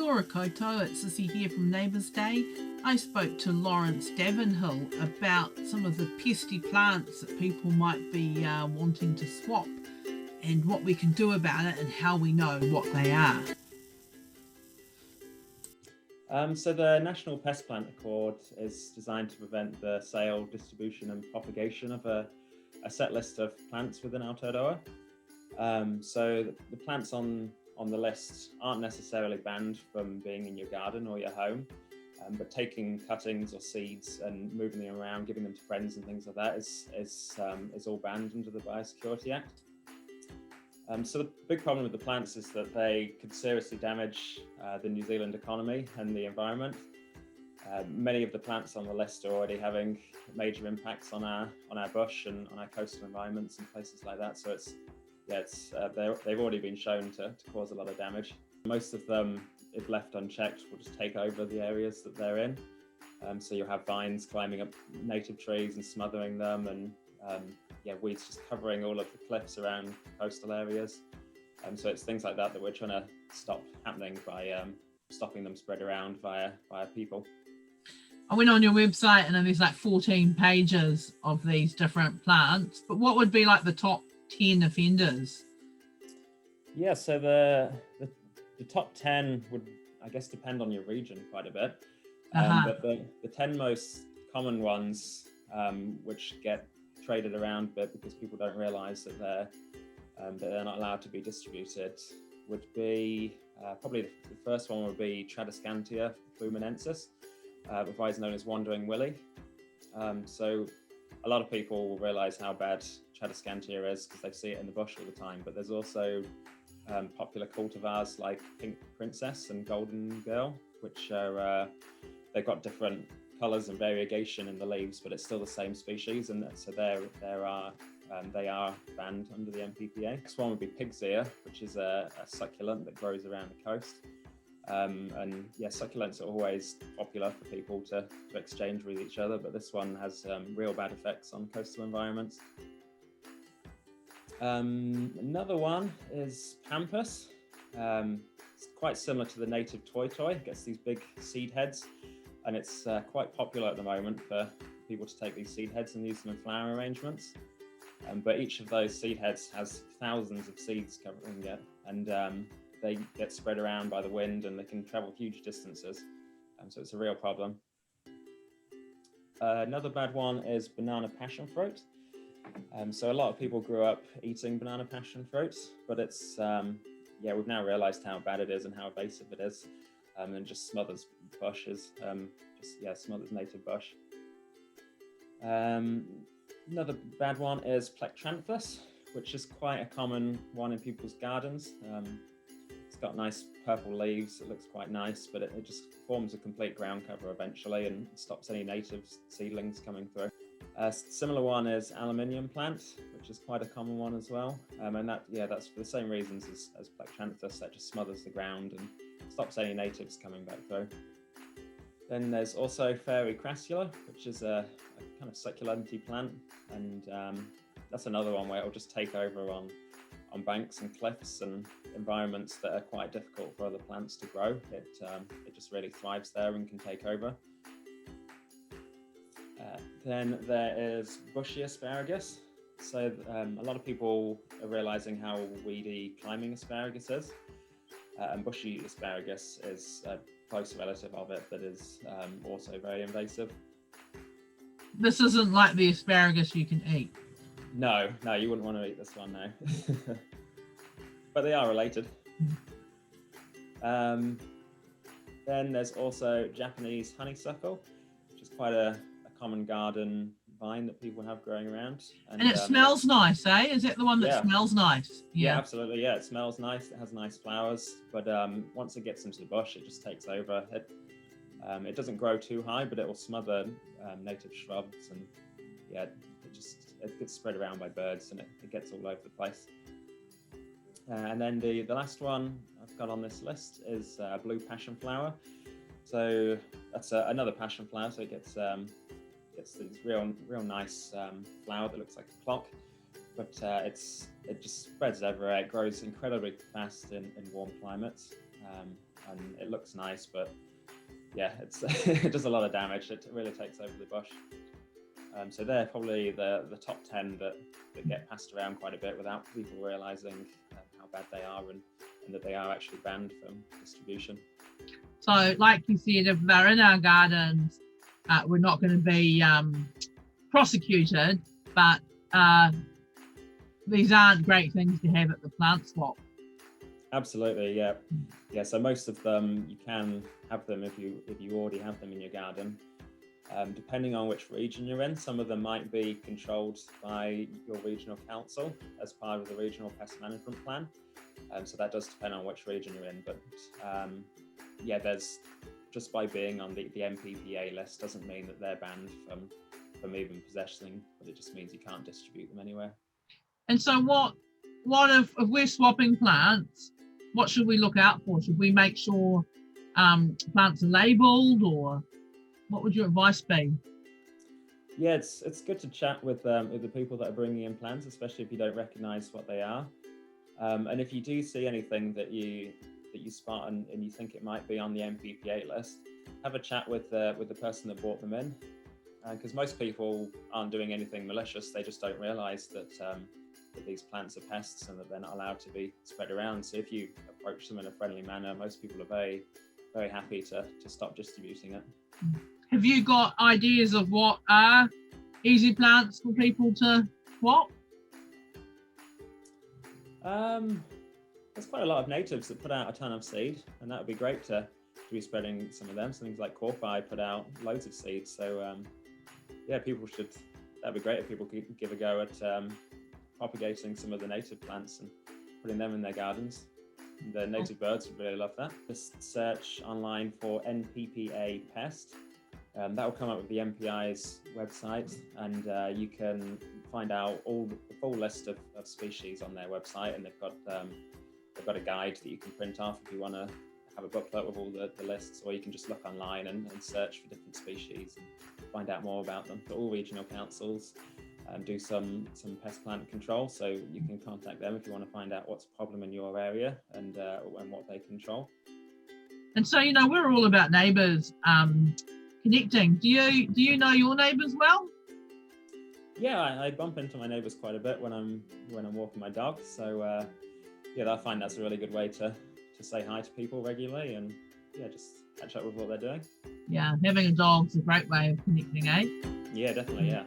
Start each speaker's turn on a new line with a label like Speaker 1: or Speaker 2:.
Speaker 1: Kia ora koutou, it's Sissy here from Neighbours Day. I spoke to Lawrence Davenhill about some of the pesky plants that people might be wanting to swap and what we can do about it and how we know what they are.
Speaker 2: So the National Pest Plant Accord is designed to prevent the sale, distribution and propagation of a set list of plants within Aotearoa. So the plants on the list aren't necessarily banned from being in your garden or your home, but taking cuttings or seeds and moving them around, giving them to friends and things like that is all banned under the Biosecurity Act. So the big problem with the plants is that they could seriously damage the New Zealand economy and the environment. Many of the plants on the list are already having major impacts on our bush and on our coastal environments and places like that. So they've already been shown to cause a lot of damage. Most of them, if left unchecked, will just take over the areas that they're in. So you'll have vines climbing up native trees and smothering them, and weeds just covering all of the cliffs around coastal areas. So it's things like that we're trying to stop happening by stopping them spread around via people.
Speaker 1: I went on your website and there's like 14 pages of these different plants, but what would be like the top 10 offenders?
Speaker 2: Yeah, so the top 10 would, I guess, depend on your region quite a bit. But the 10 most common ones, which get traded around a bit because people don't realise that they're not allowed to be distributed, would be probably the first one would be Tradescantia fluminensis, otherwise known as Wandering Willie. So a lot of people will realise how bad Tradescantia is because they see it in the bush all the time, but there's also popular cultivars like Pink Princess and Golden Girl, which are they've got different colours and variegation in the leaves, but it's still the same species, and so they are banned under the MPPA. Next one would be pig's ear, which is a succulent that grows around the coast. And yeah, succulents are always popular for people to exchange with each other, but this one has real bad effects on coastal environments. Another one is pampas. It's quite similar to the native toy. It gets these big seed heads, and it's quite popular at the moment for people to take these seed heads and use them in flower arrangements. But each of those seed heads has thousands of seeds covering it, and they get spread around by the wind and they can travel huge distances. So it's a real problem. Another bad one is banana passion fruit. So a lot of people grew up eating banana passion fruits, but it's we've now realised how bad it is and how invasive it is, and just smothers bushes, smothers native bush. Another bad one is Plectranthus, which is quite a common one in people's gardens. It's got nice purple leaves, it looks quite nice, but it just forms a complete ground cover eventually and stops any native seedlings coming through. A similar one is aluminium plant, which is quite a common one as well. And that's for the same reasons as Plectranthus, that just smothers the ground and stops any natives coming back through. Then there's also Fairy crassula, which is a kind of succulent-y plant, and that's another one where it'll just take over on banks and cliffs and environments that are quite difficult for other plants to grow. It just really thrives there and can take over. Then there is bushy asparagus. So a lot of people are realising how weedy climbing asparagus is. And bushy asparagus is a close relative of it that is also very invasive.
Speaker 1: This isn't like the asparagus you can eat.
Speaker 2: No, you wouldn't want to eat this one, no. But they are related. Then there's also Japanese honeysuckle, which is quite a common garden vine that people have growing around.
Speaker 1: And it smells nice, eh? Is that the one that smells nice?
Speaker 2: Yeah, absolutely. Yeah, it smells nice. It has nice flowers, but once it gets into the bush, it just takes over. It doesn't grow too high, but it will smother native shrubs, and it gets spread around by birds, and it gets all over the place. And then the last one I've got on this list is blue passion flower. So that's another passion flower. So it gets this real nice flower that looks like a clock, but it just spreads everywhere. It grows incredibly fast in warm climates. and it looks nice, but yeah, it does a lot of damage. It really takes over the bush. So they're probably the top 10 that get passed around quite a bit without people realising how bad they are and that they are actually banned from distribution.
Speaker 1: So, like you said, if they're in our gardens, we're not going to be prosecuted, but these aren't great things to have at the plant swap.
Speaker 2: Absolutely, yeah. So most of them you can have them if you already have them in your garden. Depending on which region you're in, some of them might be controlled by your regional council as part of the regional pest management plan. So that does depend on which region you're in, but there's just by being on the MPPA list doesn't mean that they're banned from even possessing, but it just means you can't distribute them anywhere.
Speaker 1: And so what if we're swapping plants, what should we look out for? Should we make sure plants are labelled, or what would your advice be?
Speaker 2: Yeah, it's good to chat with the people that are bringing in plants, especially if you don't recognise what they are. And if you do see anything that you spot and you think it might be on the MPPA list, have a chat with the person that brought them in, because most people aren't doing anything malicious. They just don't realise that these plants are pests and that they're not allowed to be spread around. So if you approach them in a friendly manner, most people are very, very happy to stop distributing it.
Speaker 1: Have you got ideas of what are easy plants for people to swap?
Speaker 2: There's quite a lot of natives that put out a ton of seed, and that would be great to be spreading some of them. So things like Corphi put out loads of seeds. So that'd be great if people could give a go at propagating some of the native plants and putting them in their gardens. The native birds would really love that. Just search online for NPPA pest. That will come up with the MPI's website, and you can find out the full list of species on their website, and they've got a guide that you can print off if you want to have a booklet with all the lists, or you can just look online and search for different species and find out more about them. But all regional councils do some pest plant control, so you can contact them if you want to find out what's a problem in your area and what they control.
Speaker 1: And so, we're all about neighbours connecting. Do you know your neighbours well?
Speaker 2: Yeah, I bump into my neighbours quite a bit when I'm walking my dog. So I find that's a really good way to say hi to people regularly and just catch up with what they're doing.
Speaker 1: Yeah, having a dog's a great way of connecting, eh?
Speaker 2: Yeah, definitely, yeah.